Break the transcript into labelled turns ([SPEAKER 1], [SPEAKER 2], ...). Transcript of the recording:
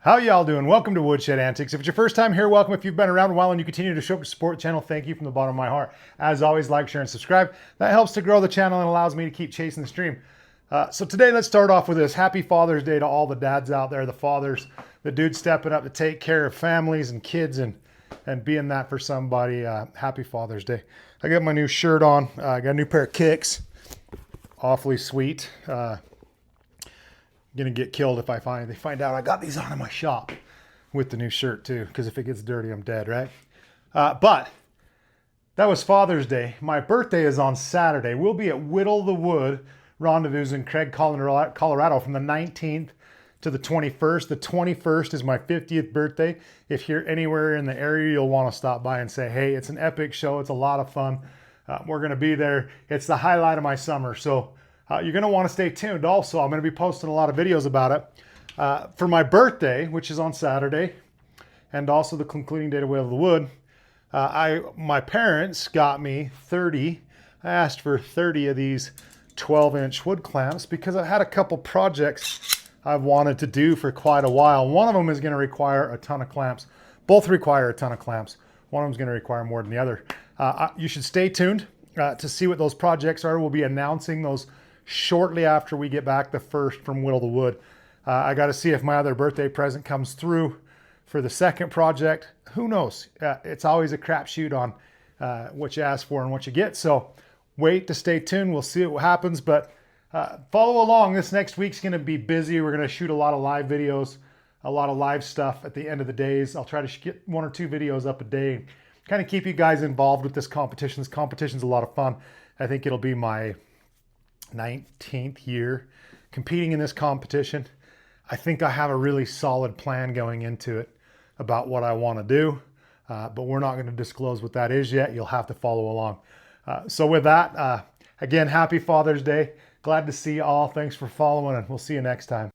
[SPEAKER 1] How y'all doing? Welcome to Woodshed Antics. If it's your first time here, welcome. If you've been around a while and you continue to show up to support the channel, thank you from the bottom of my heart. As always, like, share, and subscribe. That helps to grow the channel and allows me to keep chasing the stream. So today, let's start off with this. Happy Father's Day to all the dads out there, the fathers, the dudes stepping up to take care of families and kids and being that for somebody. Happy Father's Day. I got my new shirt on. I got a new pair of kicks. Awfully sweet. Gonna get killed if they find out I got these on in my shop with the new shirt too, because if it gets dirty, I'm dead, right? But that was Father's Day. My birthday is on Saturday. We'll be at Whittle the Wood Rendezvous in Craig, Colorado from the 19th to the 21st. The 21st is my 50th birthday. If you're anywhere in the area, you'll want to stop by and say, hey, it's an epic show. It's a lot of fun. We're going to be there. It's the highlight of my summer. So you're going to want to stay tuned. Also, I'm going to be posting a lot of videos about it. For my birthday, which is on Saturday, and also the concluding date of Whittle the Wood, my parents got me 30. I asked for 30 of these 12-inch wood clamps because I had a couple projects I've wanted to do for quite a while. One of them is going to require a ton of clamps. Both require a ton of clamps. One of them is going to require more than the other. You should stay tuned to see what those projects are. We'll be announcing those shortly after we get back the first from Whittle the Wood. I got to see if my other birthday present comes through for the second project. Who knows? It's always a crapshoot on what you ask for and what you get. So wait to stay tuned. We'll see what happens, but follow along. This next week's going to be busy. We're going to shoot a lot of live videos, a lot of live stuff at the end of the days. I'll try to get 1 or 2 videos up a day, kind of keep you guys involved with this competition. This competition's a lot of fun. I think it'll be my 19th year competing in this competition. I think I have a really solid plan going into it about what I want to do, but we're not going to disclose what that is yet. You'll have to follow along. So with that, again, happy Father's Day. Glad to see you all. Thanks for following, and we'll see you next time.